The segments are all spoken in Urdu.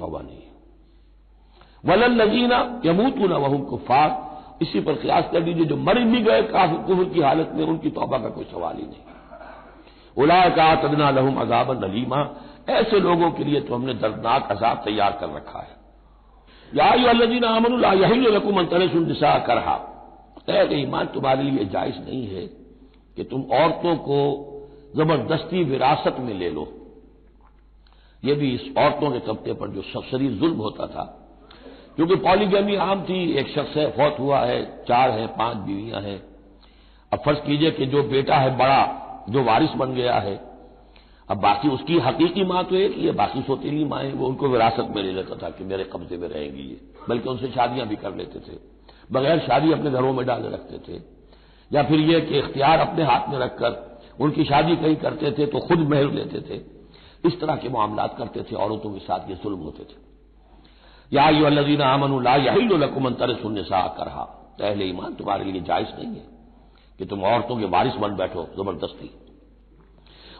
توبہ نہیں ہے۔ وَلَلَّذِينَ يَمُوتُونَ وَهُمْ كُفَّارٌ، اسی پر قیاس کر لیجیے جو مر بھی گئے کافر کفر کی حالت میں، ان کی توبہ کا کوئی سوال ہی نہیں۔ اولئک اعتدنا لهم عذابا الیما، ایسے لوگوں کے لیے تو ہم نے دردناک عذاب تیار کر رکھا ہے۔ یا ایھا الذین آمنوا لا یحل لکم ان ترثوا النساء کرہا، اہل ایمان تمہارے لیے جائز نہیں ہے کہ تم عورتوں کو زبردستی وراثت میں لے لو۔ یہ بھی اس عورتوں کے طبقے پر جو شدید ظلم ہوتا تھا، کیونکہ پالیگیمی عام تھی، ایک شخص ہے فوت ہوا ہے، 4 ہیں 5 بیویاں ہیں، اب فرض کیجئے کہ جو بیٹا ہے بڑا جو وارث بن گیا ہے، اب باقی اس کی حقیقی ماں تو ایک ہی ہے، باقی سوتیلی مائیں وہ ان کو وراثت میں لے لیتا تھا کہ میرے قبضے میں رہیں گی یہ، بلکہ ان سے شادیاں بھی کر لیتے تھے، بغیر شادی اپنے گھروں میں ڈالے رکھتے تھے، یا پھر یہ کہ اختیار اپنے ہاتھ میں رکھ کر ان کی شادی کہیں کرتے تھے تو خود مہر لیتے تھے، اس طرح کے معاملات کرتے تھے، عورتوں کے ساتھ یہ ظلم ہوتے تھے۔ یا ایھا الذین آمنوا لا یحل لکم ان ترثوا النساء کرہا، اہل ایمان تمہارے لیے جائز نہیں ہے کہ تم عورتوں کے وارث بن بیٹھو زبردستی۔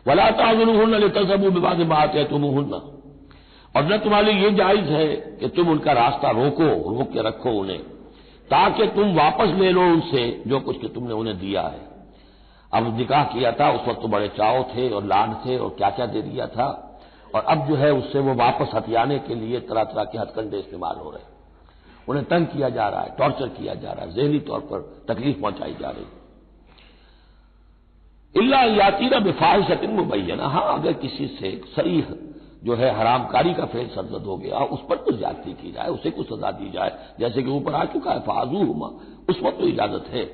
ولا تعضلوهن لتذهبوا ببعض ما آتيتموهن، اور نہ تمہارے لیے یہ جائز ہے کہ تم ان کا راستہ روک کے رکھو انہیں، تاکہ تم واپس لے لو ان سے جو کچھ کہ تم نے انہیں دیا ہے۔ اب نکاح کیا تھا اس وقت تو بڑے چاؤ تھے اور لان تھے اور کیا کیا دے دیا تھا، اور اب جو ہے اس سے وہ واپس ہتھیانے کے لیے طرح طرح کے ہتھ کنڈے استعمال ہو رہے ہیں، انہیں تنگ کیا جا رہا ہے، ٹارچر کیا جا رہا ہے، ذہنی طور پر تکلیف پہنچائی جا رہی ہے۔ الا یاتین بفاحشۃ مبینہ، ہاں اگر کسی سے صریح جو ہے حرام کاری کا فعل سرزد ہو گیا، اس پر تو زیادتی کی جائے، اسے کچھ سزا دی جائے، جیسے کہ اوپر آ چکا ہے فعذوہما، اس وقت تو اجازت ہے۔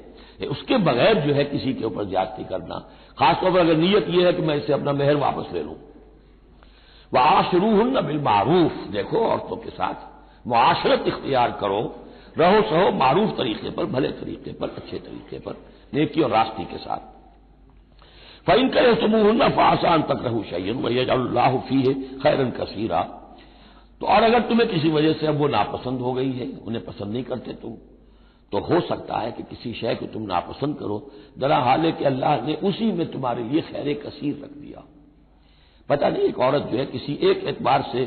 اس کے بغیر جو ہے کسی کے اوپر زیادتی کرنا، خاص طور پر اگر نیت یہ ہے کہ میں اسے اپنا مہر واپس لے لوں۔ وعاشروہن بالمعروف، دیکھو عورتوں کے ساتھ معاشرت اختیار کرو، رہو سہو معروف طریقے پر، بھلے طریقے پر، اچھے طریقے پر، نیکی اور راستی کے ساتھ۔ فَإِن كَرِهْتُمُوهُنَّ فَعَسَىٰ أَن تَكْرَهُوا شَيْئًا وَيَجْعَلَ اللَّهُ فِيهِ خَيْرًا كَثِيرًا، تو اور اگر تمہیں کسی وجہ سے اب وہ ناپسند ہو گئی ہے، انہیں پسند نہیں کرتے تم، تو ہو سکتا ہے کہ کسی شے کو تم ناپسند کرو، درا حال ہے کہ اللہ نے اسی میں تمہارے لیے خیر کثیر رکھ دیا۔ پتہ نہیں ایک عورت جو ہے کسی ایک اعتبار سے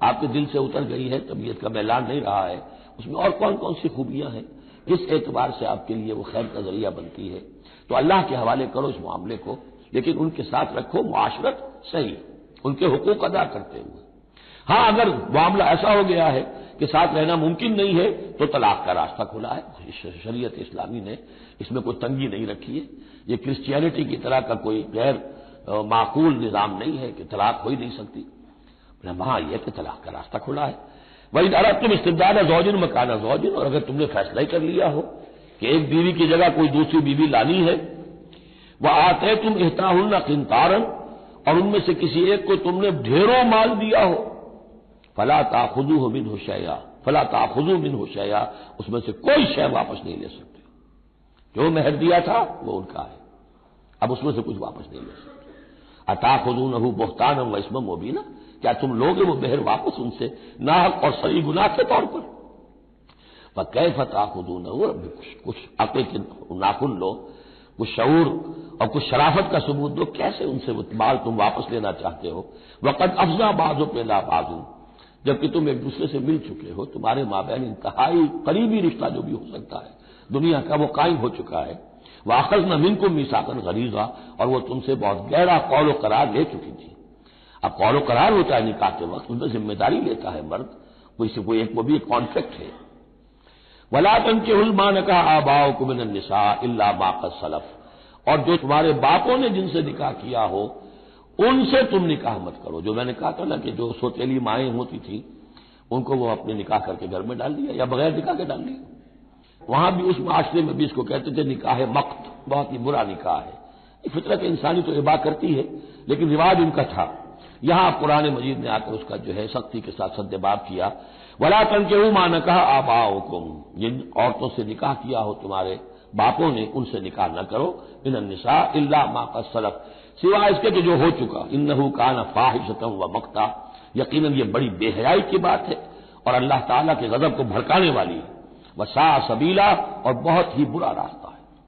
آپ کے دل سے اتر گئی ہے، طبیعت کا میلان نہیں رہا ہے، اس میں اور کون کون سی خوبیاں ہیں جس اعتبار سے آپ کے لیے وہ خیر کا ذریعہ بنتی ہے، تو اللہ کے حوالے کرو اس معاملے کو، لیکن ان کے ساتھ رکھو معاشرت صحیح، ان کے حقوق ادا کرتے ہوئے۔ ہاں اگر معاملہ ایسا ہو گیا ہے کہ ساتھ رہنا ممکن نہیں ہے تو طلاق کا راستہ کھلا ہے، شریعت اسلامی نے اس میں کوئی تنگی نہیں رکھی ہے، یہ کرسچینٹی کی طرح کا کوئی غیر معقول نظام نہیں ہے کہ طلاق ہو ہی نہیں سکتی، وہاں یہ کہ طلاق کا راستہ کھلا ہے۔ وَإِنْ أَرَدتُّمْ اسْتِبْدَالَ زَوْجٍ مَكَانَ زَوْجٍ، اور اگر تم نے فیصلہ ہی کر لیا ہو کہ ایک بیوی کی جگہ کوئی دوسری بیوی لانی ہے، وَآتَيْتُمْ إِحْدَاهُنَّ قِنطَارًا، اور ان میں سے کسی ایک کو تم نے ڈھیروں مال دیا ہو، فَلَا تَأْخُذُوهُ مِنْهُ شَيْئًا فَلَا تَأْخُذُوا مِنْهُ شَيْئًا، اس میں سے کوئی شے واپس نہیں لے سکتے، جو مہر دیا تھا وہ ان کا ہے، اب اس میں سے کچھ واپس نہیں لے سکتے۔ أَتَأْخُذُونَهُ بُهْتَانًا وَإِثْمًا مُبِينًا، کیا تم لوگے وہ مہر واپس ان سے ناحق اور صریح گناہ کے طور پر؟ فَكَيْفَ تَأْخُذُونَهُ، کچھ عقل کے ناخن لو، کچھ شعور اور کچھ شرافت کا ثبوت دو، کیسے ان سے وہ مال تم واپس لینا چاہتے ہو؟ وَقَدْ أَفْضَىٰ بَعْضُكُمْ إِلَىٰ بَعْضٍ، جبکہ تم ایک دوسرے سے مل چکے ہو، تمہارے مابین انتہائی قریبی رشتہ جو بھی ہو سکتا ہے دنیا کا وہ قائم ہو چکا ہے۔ وَأَخَذْنَا مِنكُم مِّيثَاقًا غَلِيظًا، اور وہ تم سے بہت گہرا قول و قرار لے چکی تھی۔ اب قول و قرار ہوتا ہے نکاح کے وقت، ان میں ذمہ داری لیتا ہے مرد، کوئی ایک وہ بھی ایک کانٹریکٹ ہے۔ وَلَا تَنكِحُوا مَا نَكَحَ آبَاؤُكُم مِّنَ النِّسَاءِ إِلَّا مَا قَدْ سَلَفَ، اور جو تمہارے باپوں نے جن سے نکاح کیا ہو ان سے تم نکاح مت کرو۔ جو میں نے کہا تھا نا کہ جو سوتیلی مائیں ہوتی تھیں ان کو وہ اپنے نکاح کر کے گھر میں ڈال دیا یا بغیر نکاح کے ڈال دیا، وہاں بھی اس معاشرے میں بھی اس کو کہتے تھے نکاح مقت، بہت ہی برا نکاح ہے۔ فطرت انسانی تو اباح کرتی ہے لیکن رواج ان کا تھا، یہاں قرآن مجید نے آ کر اس کا جو ہے سختی کے ساتھ سدباب کیا۔ وَلَا تَنكِحُوا مَا نَكَحَ آبَاؤُكُمْ، جن عورتوں سے نکاح کیا ہو تمہارے باپوں نے ان سے نکاح نہ کرو، مِنَ النِّسَاءِ إِلَّا مَا قَدْ سَلَفَ، سوائے اس کے کہ جو ہو چکا، إِنَّهُ كَانَ فَاحِشَةً وَمَقْتًا، یقیناً یہ بڑی بے حیائی کی بات ہے اور اللہ تعالیٰ کے غضب کو بھڑکانے والی ہے، وَسَاءَ سَبِيلًا، اور بہت ہی برا راستہ ہے۔